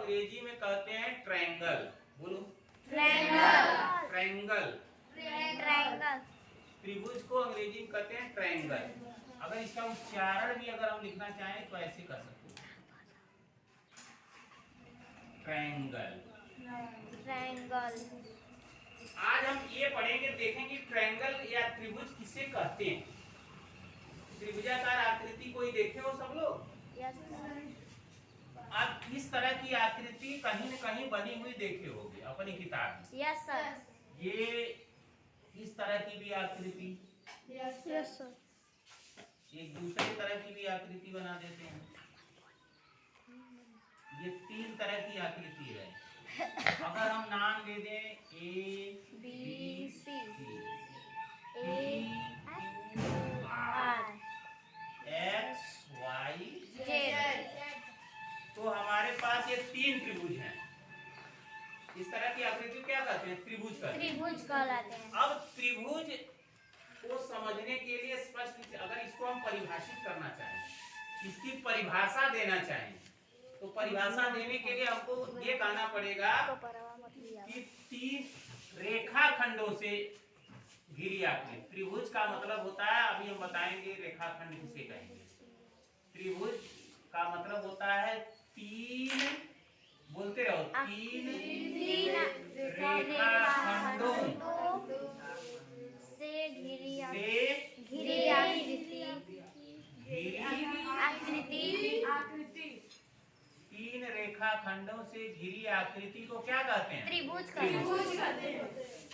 अंग्रेजी में कहते हैं ट्रायंगल। बोलो ट्रायंगल। ट्रायंगल। ट्रायंगल। त्रिभुज को अंग्रेजी में कहते हैं ट्रायंगल। अगर इसका उच्चारण भी अगर हम लिखना चाहें तो ऐसे कर सकते हैं, ट्रायंगल। ट्रायंगल। आज हम ये पढ़ेंगे, देखेंगे ट्रायंगल या त्रिभुज किसे कहते हैं। त्रिभुजाकार आकृति कोई देखे हो सब लोग? Yes sir. आप इस तरह की आकृति कहीं न कहीं बनी हुई देखे होंगे अपनी किताब में। Yes sir. ये इस तरह की भी आकृति, यस सर। एक दूसरे तरह की भी आकृति बना देते हैं। ये 3 तरह की आकृति है। अगर हम नाम दे दें A B C E R X Y Z, तो हमारे पास ये 3 त्रिभुज हैं। इस तरह की आकृति क्या कहते हैं? त्रिभुज कहते हैं। त्रिभुज कहलाते हैं। अब त्रिभुज को समझने के लिए स्पष्ट, अगर इसको हम परिभाषित करना चाहें, इसकी परिभाषा देना चाहें, तो परिभाषा देने के लिए हमको ये कहना पड़ेगा कि 3 रेखाखंडों से घिरी आकृति। त्रिभुज का मतलब होता है, अभी हम बताएंगे रेखाखंड किसे कहेंगे। त्रिभुज का मतलब होता है 3, बोलते रहो, 3 रेखाखंडों से घिरी आकृति 3 रेखाखंडों से घिरी आकृति को क्या कहते हैं? त्रिभुज कहते हैं।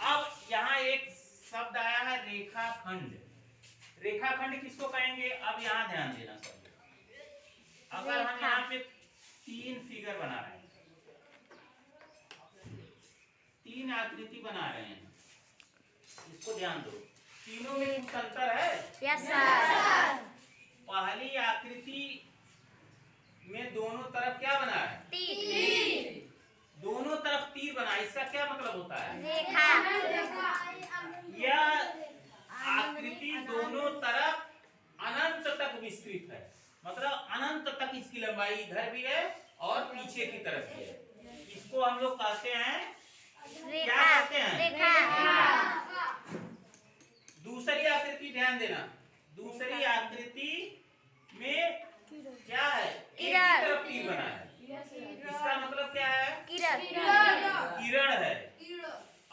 अब यहाँ एक शब्द आया है रेखाखंड। रेखाखंड किसको कहेंगे? अब यहाँ ध्यान देना सब। अगर हम यहाँ पे 3 फिगर बना रहे हैं, 3 आकृति बना रहे हैं, इसको ध्यान दो। तीनों में कुछ अंतर है? Yes sir. पहली आकृति में दोनों तरफ क्या बना है? तीर। दोनों तरफ तीर बना, इसका क्या मतलब होता है? रेखा। यह आकृति दोनों तरफ अनंत तक विस्तृत है, मतलब अनंत तक इसकी लंबाई इधर भी है और पीछे की तरफ भी है। इसको हम लोग कहते हैं, क्या कहते हैं? रेखा। दूसरी आकृति ध्यान देना, दूसरी आकृति में क्या है? एक ही तरफ तीर बना है, इसका मतलब क्या है? किरण है,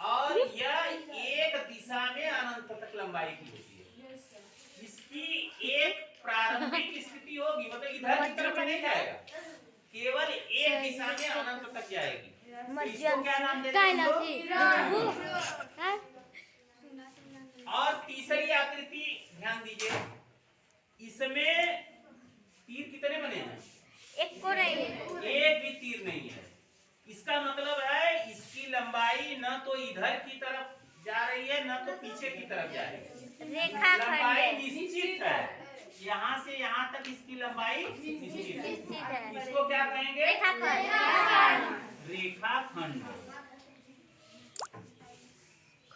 और यह एक दिशा में अनंत तक लंबाई की होती है। इसकी एक प्रारंभिक स्थिति होगी, मतलब इधर की तरफ नहीं जाएगा, केवल एक दिशा में अनंत तक जाएगी। तो इसको क्या नाम देते हैं हम लोग? और तीसरी आकृति ध्यान दीजिए, इसमें तीर कितने बने हैं? एक को नहीं, एक भी तीर नहीं है। इसका मतलब है इसकी लंबाई न तो इधर की तरफ जा रही है, न तो पीछे की तरफ जा रही है। लंबाई निश्चित है, यहाँ से यहाँ तक इसकी लंबाई निश्चित है। इसको क्या कहेंगे? रेखाखंड।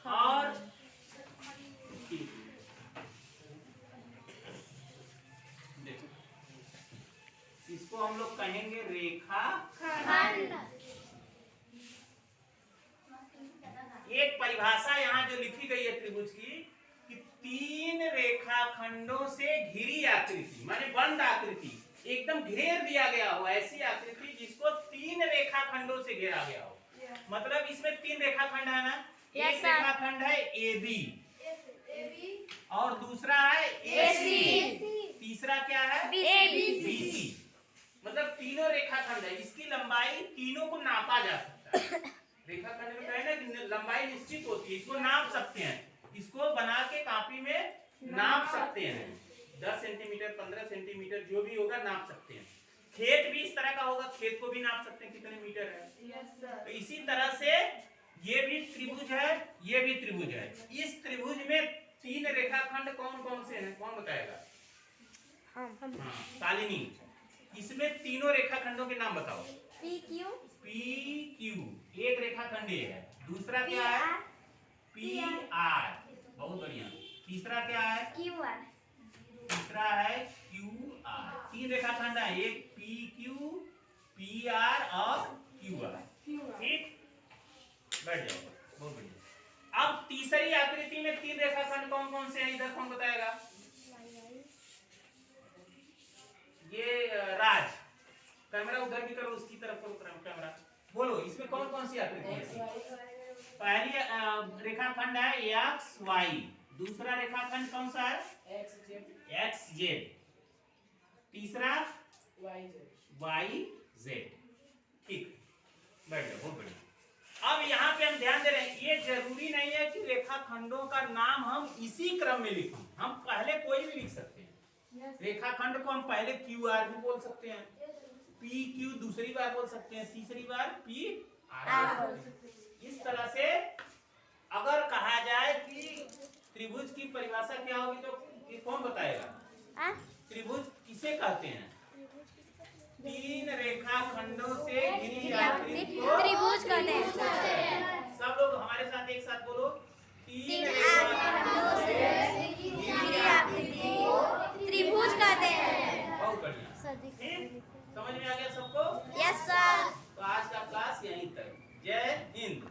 और इसको हम लोग कहेंगे रेखाखंड। एक परिभाषा यहाँ जो लिखी गई है त्रिभुज की, कि 3 रेखाखंडों से घिरी आकृति, माने बंद आकृति, एकदम घेर दिया गया हो, ऐसी आकृति जिसको 3 रेखाखंडों से घेरा गया हो। मतलब इसमें 3 रेखाखंड है ना, एक रेखाखंड है AB, और दूसरा है AC, तीसरा क्या है? BC। मतलब तीनों रेखाखंड है, इसकी लंबाई तीनों को नापा जा सकता है। रेखाखंड में कहना कि लंबाई निश्चित होती है, इसको नाप सकते हैं, इसको बना के कॉपी में नाप सकते हैं। 10 सेंटीमीटर, 15 सेंटीमीटर, जो भी होगा नाप सकते हैं। खेत भी इस तरह का होगा, खेत को भी नाप सकते हैं कितने मीटर है। तो इसी तरह से ये भी त्रिभुज है, ये भी त्रिभुज है। इस त्रिभुज में 3 रेखाखंड कौन कौन से हैं? कौन बताएगा? हाँ, शालिनी। इसमें तीनों रेखाखंडों के नाम बताओ। PQ एक रेखाखंड है, दूसरा क्या है? PR, बहुत बढ़िया। तीसरा क्या है? तीसरा है QR। 3 रेखाखंड है, एक PQ, PR और क्यू आर। ठीक, बैठ जाओ, बहुत बढ़िया। अब तीसरी आकृति में 3 रेखाखंड कौन कौन से हैं, इधर कौन बताएगा? ये राज, कैमरा उधर भी करो, उसकी तरफ करो कैमरा, बोलो इसमें कौन कौन सी आकृति है? पहली रेखाखंड है एक्स वाई, दूसरा रेखाखंड कौन सा है? एक्स जेड, तीसरा वाई जेड। ठीक, बैठ जाओ, बहुत बढ़िया। अब यहाँ पे हम ध्यान दे रहे हैं, ये जरूरी नहीं है कि रेखाखंडों का नाम हम इसी क्रम में लिखें, हम पहले कोई भी लिख सकते हैं। रेखाखंड को हम पहले क्यू आर भी बोल सकते हैं, पी क्यू दूसरी बार बोल सकते हैं, तीसरी बार पी आर। इस तरह से अगर कहा जाए कि त्रिभुज की परिभाषा क्या होगी तो ये कौन बताएगा? त्रिभुज किसे कहते हैं? 3 रेखाखंडों से घिरी आकृति को त्रिभुज कहते हैं। सब लोग हमारे साथ एक साथ बोलो, 3 रेखाखंडों से घिरी आकृति को त्रिभुज कहते हैं। बहुत बढ़िया, ठीक, समझ में आ गया सबको? Yes sir. तो आज का क्लास यहीं तक। जय हिंद।